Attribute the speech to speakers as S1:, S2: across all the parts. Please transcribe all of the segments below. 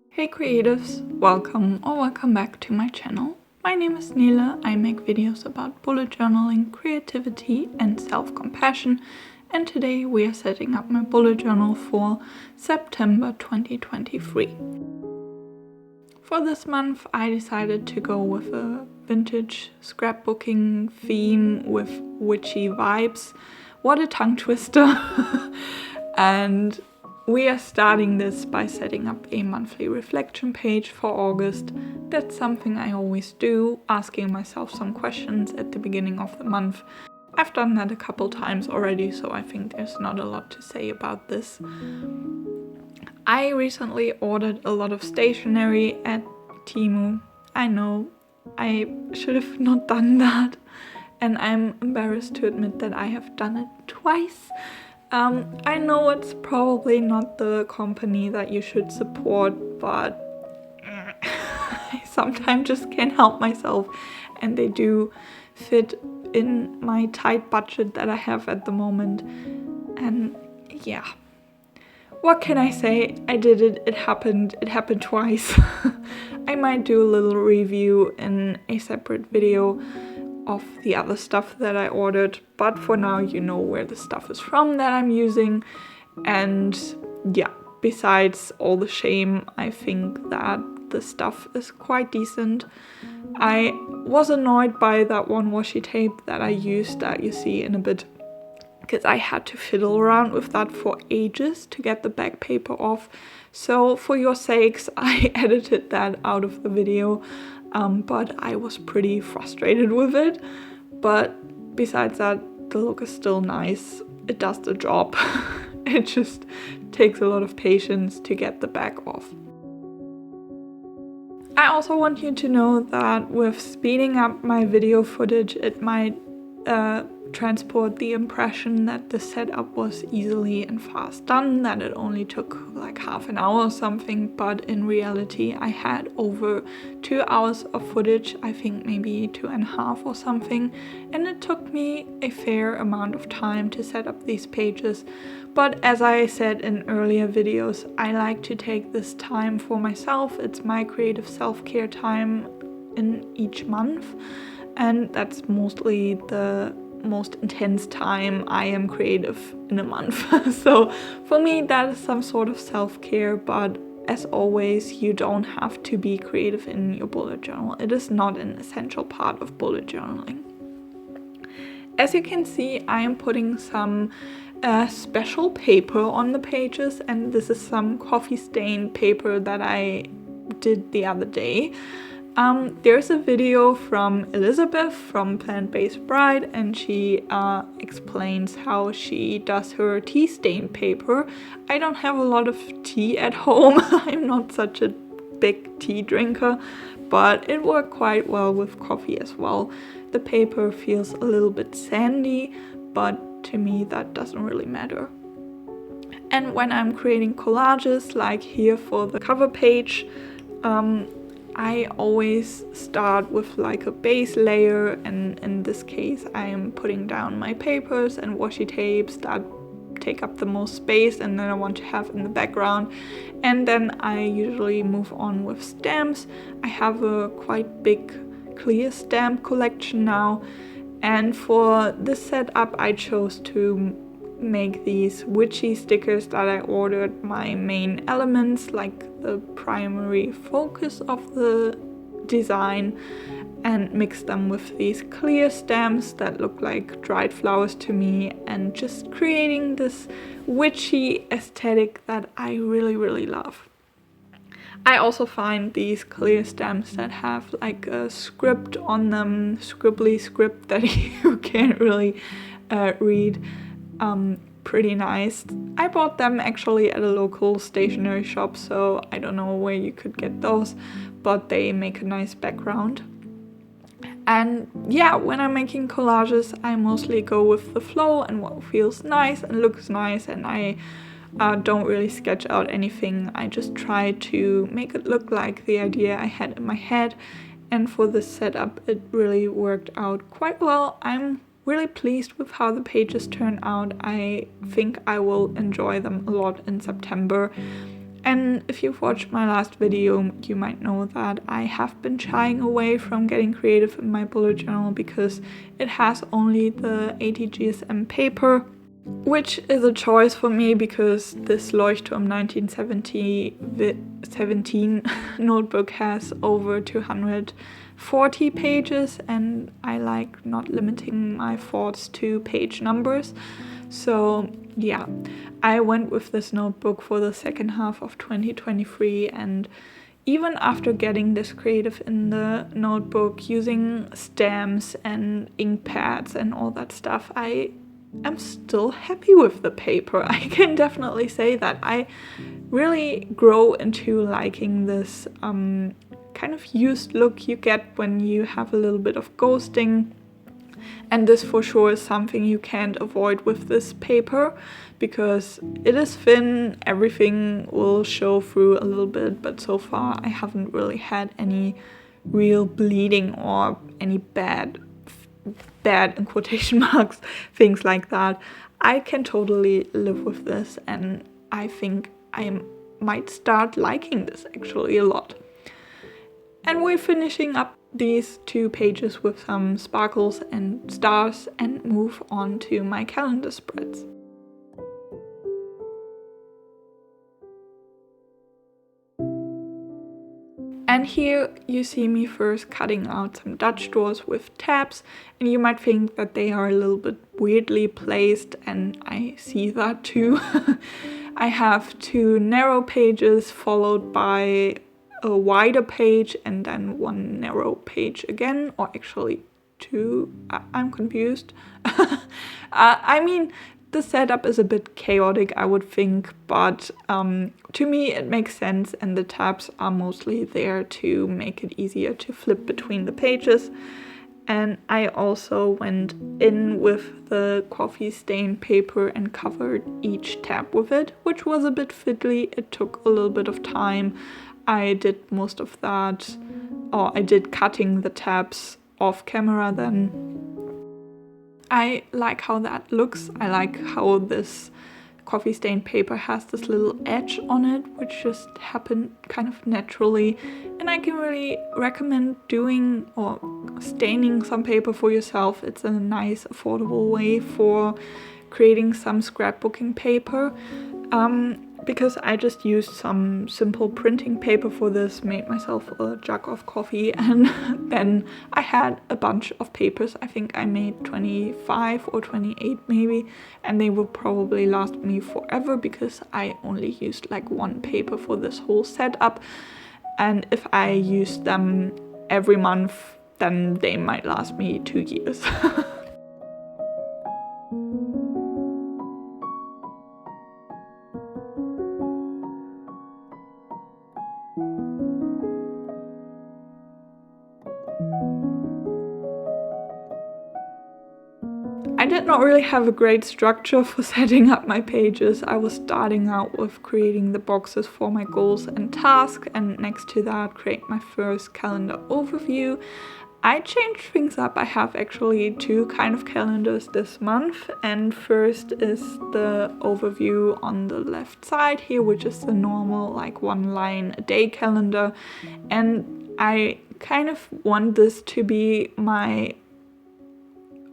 S1: Hey creatives, welcome back to my channel. My name is Nele. I make videos about bullet journaling, creativity and self-compassion, and today we are setting up my bullet journal for September 2023. For this month I decided to go with a vintage scrapbooking theme with witchy vibes. What a tongue twister! And we are starting this by setting up a monthly reflection page for August. That's something I always do, asking myself some questions at the beginning of the month. I've done that a couple times already, so I think there's not a lot to say about this. I recently ordered a lot of stationery at Temu. I know, I should have not done that, and I'm embarrassed to admit that I have done it twice. I know it's probably not the company that you should support, but I sometimes just can't help myself, and they do fit in my tight budget that I have at the moment. And yeah, what can I say? I did it, it happened twice. I might do a little review in a separate video of the other stuff that I ordered, but for now you know where the stuff is from that I'm using. And yeah, besides all the shame, I think that the stuff is quite decent. I was annoyed by that one washi tape that I used that you see in a bit, because I had to fiddle around with that for ages to get the back paper off. So for your sakes, I edited that out of the video. But I was pretty frustrated with it. But besides that, the look is still nice. It does the job. It just takes a lot of patience to get the back off. I also want you to know that with speeding up my video footage, it might transport the impression that the setup was easily and fast done, that it only took like half an hour or something, but in reality I had over 2 hours of footage, I think maybe 2.5 or something, and it took me a fair amount of time to set up these pages. But as I said in earlier videos, I like to take this time for myself. It's my creative self-care time in each month, and that's mostly the most intense time I am creative in a month. So for me that is some sort of self-care, but as always, you don't have to be creative in your bullet journal. It is not an essential part of bullet journaling. As you can see, I am putting some special paper on the pages, and this is some coffee stain paper that I did the other day. There's a video from Elizabeth from Plant-Based Bride, and she explains how she does her tea stain paper. I don't have a lot of tea at home. I'm not such a big tea drinker, but it worked quite well with coffee as well. The paper feels a little bit sandy, but to me that doesn't really matter. And when I'm creating collages, like here for the cover page, I always start with like a base layer, and in this case I am putting down my papers and washi tapes that take up the most space and then I want to have in the background. And then I usually move on with stamps. I have a quite big clear stamp collection now, and for this setup I chose to make these witchy stickers that I ordered my main elements, like the primary focus of the design, and mix them with these clear stamps that look like dried flowers to me, and just creating this witchy aesthetic that I really love. I also find these clear stamps that have like a script on them, scribbly script that you can't really read, pretty nice. I bought them actually at a local stationery shop, so I don't know where you could get those, but they make a nice background. And yeah, when I'm making collages, I mostly go with the flow and what feels nice and looks nice, and I don't really sketch out anything. I just try to make it look like the idea I had in my head, and for this setup it really worked out quite well. I'm really pleased with how the pages turn out. I think I will enjoy them a lot in September. And if you've watched my last video, you might know that I have been shying away from getting creative in my bullet journal because it has only the 80 GSM paper, which is a choice for me because this Leuchtturm 1917 notebook has over 240 pages, and I like not limiting my thoughts to page numbers. So yeah, I went with this notebook for the second half of 2023, and even after getting this creative in the notebook, using stamps and ink pads and all that stuff, I am still happy with the paper. I can definitely say that I really grow into liking this kind of used look you get when you have a little bit of ghosting. And this for sure is something you can't avoid with this paper because it is thin, everything will show through a little bit, but so far I haven't really had any real bleeding or any bad in quotation marks, things like that. I can totally live with this, and I think I might start liking this actually a lot. And we're finishing up these 2 pages with some sparkles and stars and move on to my calendar spreads. And here you see me first cutting out some Dutch doors with tabs, and you might think that they are a little bit weirdly placed, and I see that too. I have 2 narrow pages followed by a wider page and then 1 narrow page again, or actually 2. I'm confused. I mean, the setup is a bit chaotic, I would think, but to me it makes sense, and the tabs are mostly there to make it easier to flip between the pages. And I also went in with the coffee stain paper and covered each tab with it, which was a bit fiddly. It took a little bit of time. I did most of that, or I did cutting the tabs off camera then. I like how that looks. I like how this coffee stain paper has this little edge on it, which just happened kind of naturally. And I can really recommend doing or staining some paper for yourself. It's a nice, affordable way for creating some scrapbooking paper. Because I just used some simple printing paper for this, made myself a jug of coffee, and then I had a bunch of papers. I think I made 25 or 28 maybe, and they will probably last me forever because I only used like 1 paper for this whole setup, and if I used them every month, then they might last me 2 years. I did not really have a great structure for setting up my pages. I was starting out with creating the boxes for my goals and tasks, and next to that create my first calendar overview. I changed things up. I have actually 2 kind of calendars this month, and first is the overview on the left side here, which is the normal like 1 line a day calendar, and I kind of want this to be my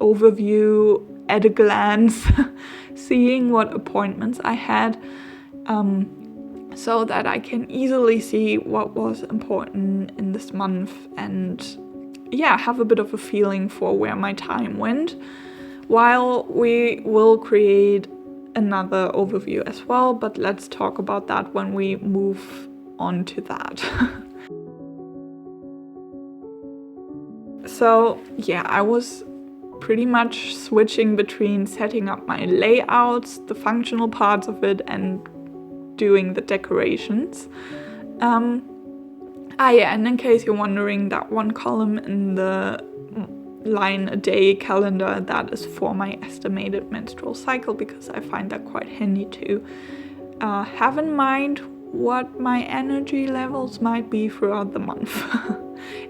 S1: overview at a glance, seeing what appointments I had, so that I can easily see what was important in this month and yeah, have a bit of a feeling for where my time went, while we will create another overview as well, but let's talk about that when we move on to that. So yeah, I was pretty much switching between setting up my layouts, the functional parts of it, and doing the decorations. Yeah, and in case you're wondering, that 1 column in the line a day calendar, that is for my estimated menstrual cycle, because I find that quite handy to have in mind what my energy levels might be throughout the month.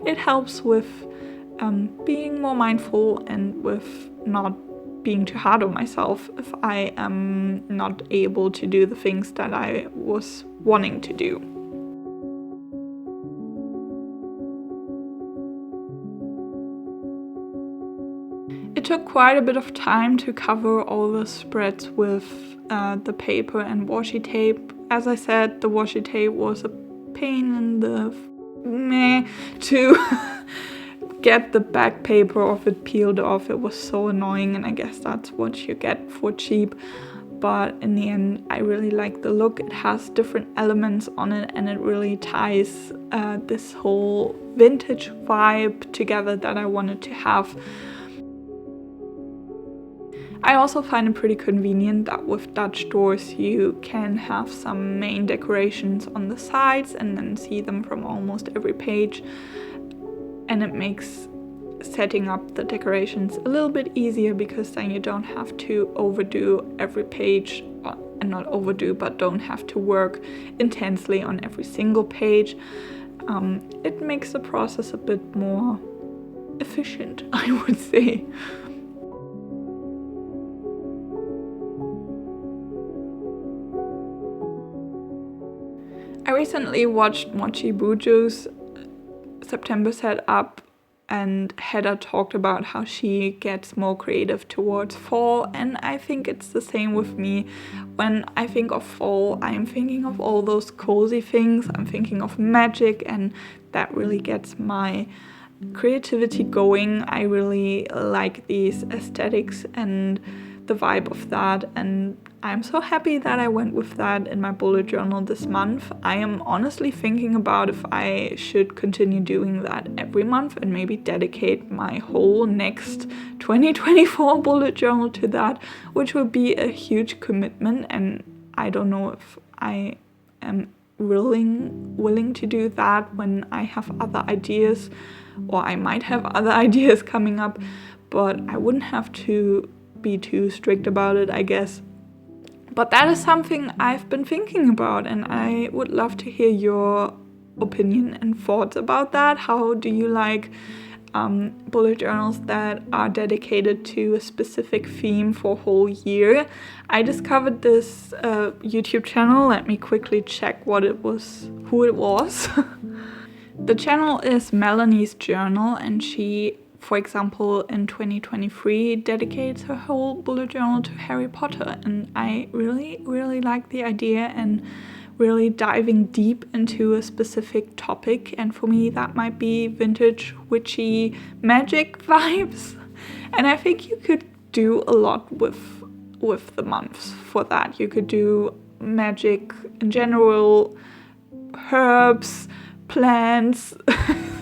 S1: It helps with being more mindful and with not being too hard on myself if I am not able to do the things that I was wanting to do. It took quite a bit of time to cover all the spreads with the paper and washi tape. As I said, the washi tape was a pain in the to get the back paper of it peeled off. It was so annoying, and I guess that's what you get for cheap. But in the end, I really like the look. It has different elements on it, and it really ties this whole vintage vibe together that I wanted to have. I also find it pretty convenient that with Dutch doors you can have some main decorations on the sides and then see them from almost every page, and it makes setting up the decorations a little bit easier because then you don't have to overdo every page, and not overdo, but don't have to work intensely on every single page. It makes the process a bit more efficient, I would say. I recently watched Mochi Buju's September setup, and Heather talked about how she gets more creative towards fall, and I think it's the same with me. When I think of fall, I'm thinking of all those cozy things, I'm thinking of magic, and that really gets my creativity going. I really like these aesthetics and the vibe of that, and I'm so happy that I went with that in my bullet journal this month. I am honestly thinking about if I should continue doing that every month and maybe dedicate my whole next 2024 bullet journal to that, which would be a huge commitment, and I don't know if I am willing to do that when I have other ideas, or I might have other ideas coming up, but I wouldn't have to be too strict about it, I guess. But that is something I've been thinking about, and I would love to hear your opinion and thoughts about that. How do you like bullet journals that are dedicated to a specific theme for a whole year? I discovered this YouTube channel. Let me quickly check who it was. The channel is Melanie's Journal, and she, for example, in 2023 dedicates her whole bullet journal to Harry Potter, and I really like the idea and really diving deep into a specific topic, and for me that might be vintage witchy magic vibes, and I think you could do a lot with the months for that. You could do magic in general, herbs, plants,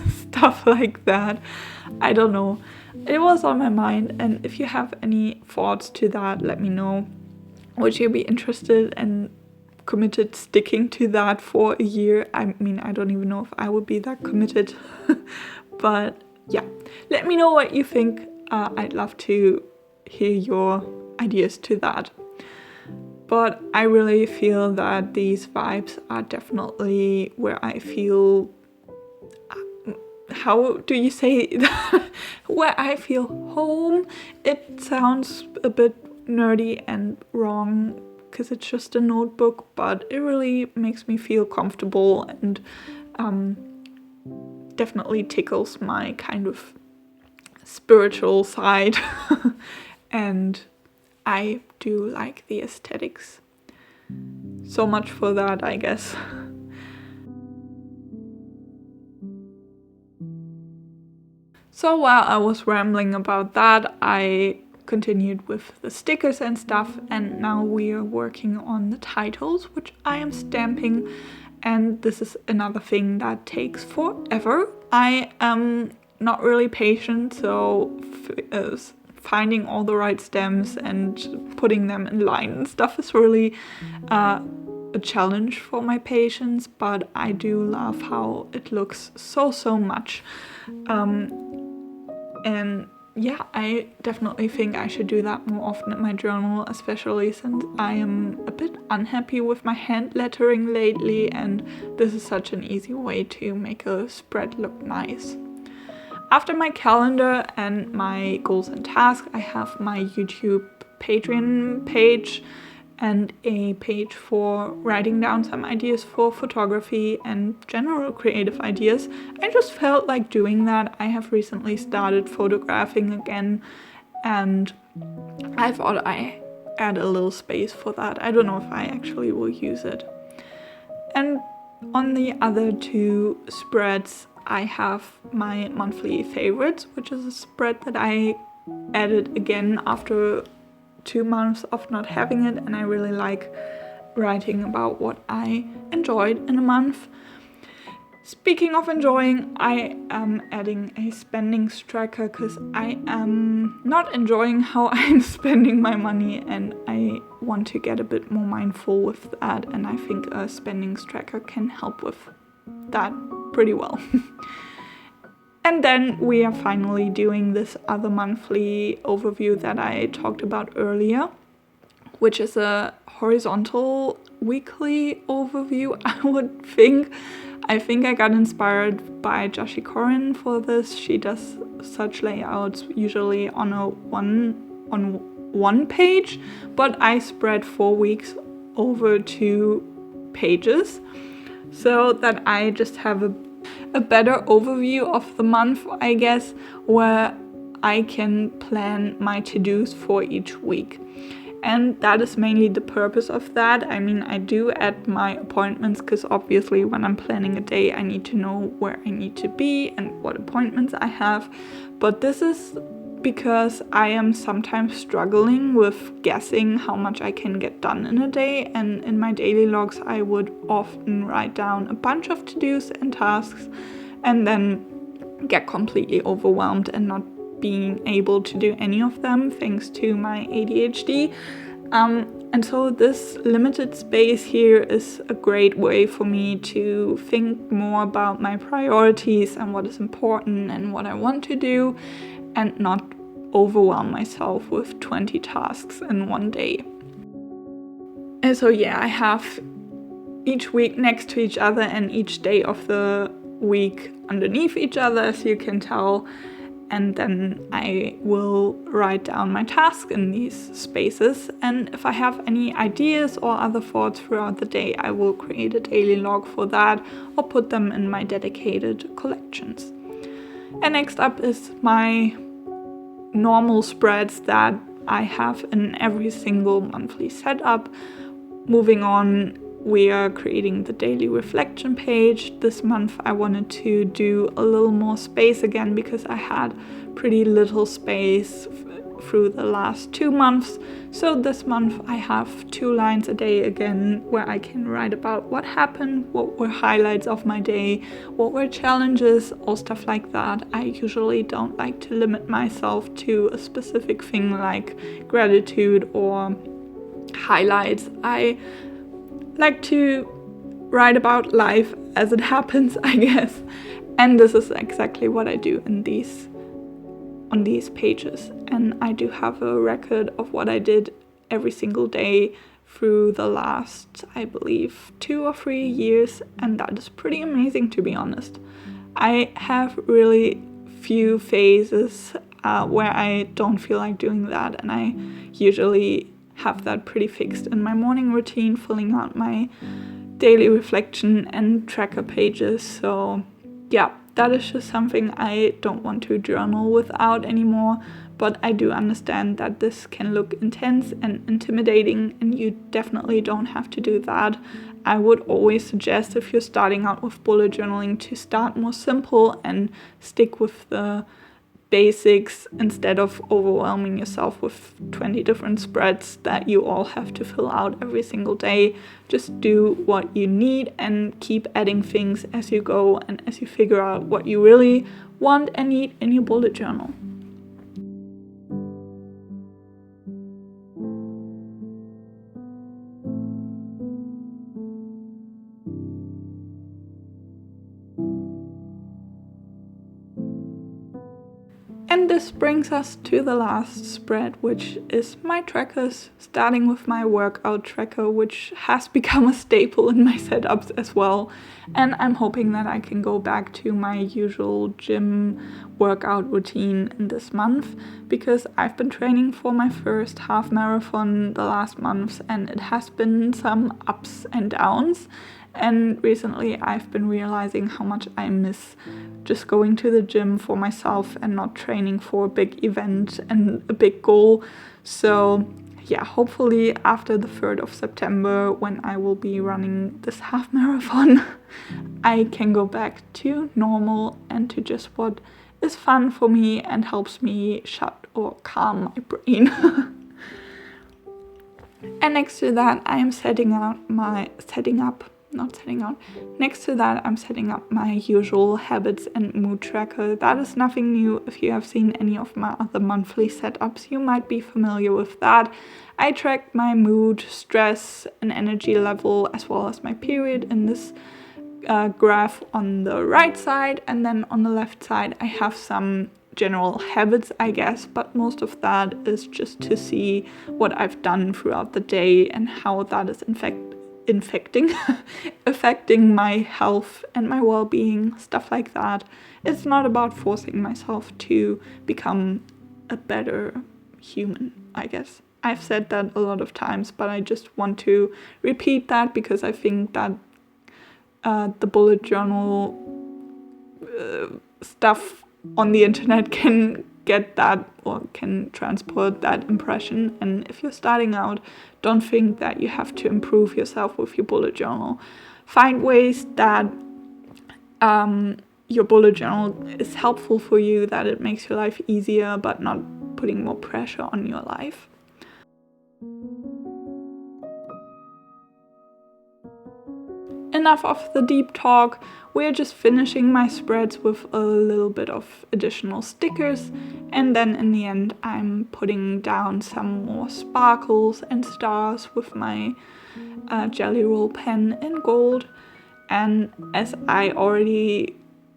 S1: stuff like that. I don't know. It was on my mind, and if you have any thoughts to that, let me know. Would you be interested and committed sticking to that for a year? I mean, I don't even know if I would be that committed. But yeah, let me know what you think. I'd love to hear your ideas to that. But I really feel that these vibes are definitely where I feel, how do you say that? Where I feel home. It sounds a bit nerdy and wrong because it's just a notebook, but it really makes me feel comfortable and definitely tickles my kind of spiritual side. And I do like the aesthetics. So much for that, I guess. So while I was rambling about that, I continued with the stickers and stuff, and now we are working on the titles, which I am stamping, and this is another thing that takes forever. I am not really patient, so finding all the right stems and putting them in line and stuff is really a challenge for my patience, but I do love how it looks so much. And yeah, I definitely think I should do that more often in my journal, especially since I am a bit unhappy with my hand lettering lately, and this is such an easy way to make a spread look nice. after my calendar and my goals and tasks, I have my YouTube Patreon page and a page for writing down some ideas for photography and general creative ideas. I just felt like doing that. I have recently started photographing again, and I thought I add a little space for that. I don't know if I actually will use it. And on the other two spreads, I have my monthly favorites, which is a spread that I added again after 2 months of not having it, and I really like writing about what I enjoyed in a month. Speaking of enjoying, I am adding a spending tracker because I am not enjoying how I'm spending my money, and I want to get a bit more mindful with that, and I think a spending tracker can help with that pretty well. And then we are finally doing this other monthly overview that I talked about earlier, which is a horizontal weekly overview, I would think. I think I got inspired by Jacque for this. She does such layouts usually on one page, but I spread 4 weeks over 2 pages so that I just have a better overview of the month, I guess, where I can plan my to-dos for each week. And that is mainly the purpose of that. I mean, I do add my appointments because obviously when I'm planning a day, I need to know where I need to be and what appointments I have. But this is because I am sometimes struggling with guessing how much I can get done in a day. And in my daily logs, I would often write down a bunch of to-dos and tasks and then get completely overwhelmed and not being able to do any of them thanks to my ADHD. And so this limited space here is a great way for me to think more about my priorities and what is important and what I want to do, and not overwhelm myself with 20 tasks in one day. And so yeah, I have each week next to each other and each day of the week underneath each other, as you can tell. And then I will write down my tasks in these spaces. And if I have any ideas or other thoughts throughout the day, I will create a daily log for that or put them in my dedicated collections. And next up is my normal spreads that I have in every single monthly setup. Moving on, we are creating the daily reflection page. This month I wanted to do a little more space again because I had pretty little space through the last 2 months. So this month I have 2 lines a day again where I can write about what happened, what were highlights of my day, what were challenges, or stuff like that. I usually don't like to limit myself to a specific thing like gratitude or highlights. I like to write about life as it happens, I guess. And this is exactly what I do on these pages. And I do have a record of what I did every single day through the last, I believe, 2 or 3 years. And that is pretty amazing, to be honest. I have really few phases where I don't feel like doing that. And I usually have that pretty fixed in my morning routine, filling out my daily reflection and tracker pages. So yeah, that is just something I don't want to journal without anymore, but I do understand that this can look intense and intimidating, and you definitely don't have to do that. I would always suggest, if you're starting out with bullet journaling, to start more simple and stick with the basics instead of overwhelming yourself with 20 different spreads that you all have to fill out every single day. Just do what you need and keep adding things as you go and as you figure out what you really want and need in your bullet journal. And this brings us to the last spread, which is my trackers, starting with my workout tracker, which has become a staple in my setups as well. And I'm hoping that I can go back to my usual gym workout routine in this month, because I've been training for my first half marathon the last months and it has been some ups and downs. And recently I've been realizing how much I miss just going to the gym for myself and not training for a big event and a big goal. So yeah, hopefully after the 3rd of September, when I will be running this half marathon, I can go back to normal and to just what is fun for me and helps me shut or calm my brain. And next to that, I'm setting up my usual habits and mood tracker. That is nothing new. If you have seen any of my other monthly setups, you might be familiar with that. I track my mood, stress, and energy level, as well as my period in this graph on the right side, and then on the left side I have some general habits, I guess, but most of that is just to see what I've done throughout the day and how that is affecting my health and my well-being, stuff like that. It's not about forcing myself to become a better human, I guess. I've said that a lot of times, but I just want to repeat that because I think that the bullet journal stuff on the internet can get that or can transport that impression. And if you're starting out, don't think that you have to improve yourself with your bullet journal. Find ways that your bullet journal is helpful for you, that it makes your life easier, but not putting more pressure on your life. Enough of the deep talk. We're just finishing my spreads with a little bit of additional stickers, and then in the end I'm putting down some more sparkles and stars with my jelly roll pen in gold. And as I already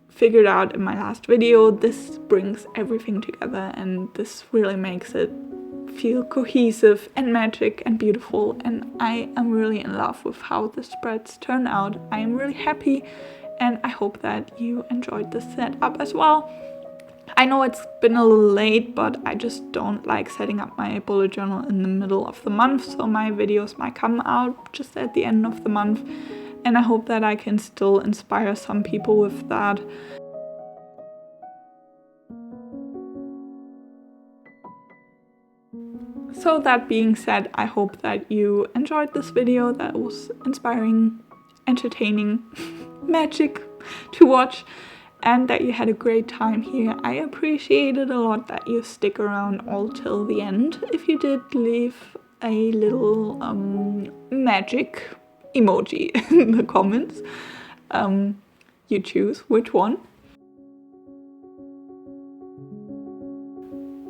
S1: figured out in my last video, this brings everything together and this really makes it feel cohesive and magic and beautiful, and I am really in love with how the spreads turn out. I am really happy and I hope that you enjoyed this setup as well. I know it's been a little late, but I just don't like setting up my bullet journal in the middle of the month, so my videos might come out just at the end of the month, and I hope that I can still inspire some people with that. So that being said, I hope that you enjoyed this video, that was inspiring, entertaining, magic to watch, and that you had a great time here. I appreciate it a lot that you stick around all till the end. If you did, leave a little magic emoji in the comments. You choose which one.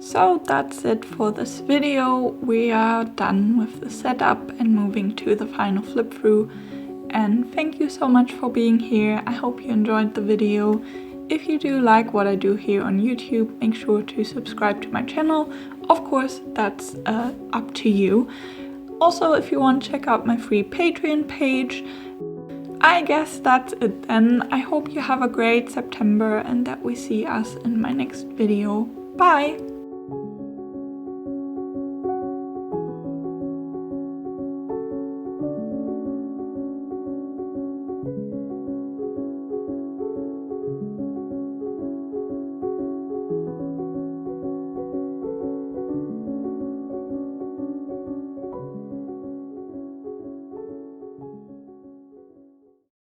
S1: So that's it for this video. We are done with the setup and moving to the final flip through. And thank you so much for being here. I hope you enjoyed the video. If you do like what I do here on YouTube, make sure to subscribe to my channel. Of course, that's up to you. Also, if you want to check out my free Patreon page. I guess that's it then. I hope you have a great September and that we see us in my next video. Bye!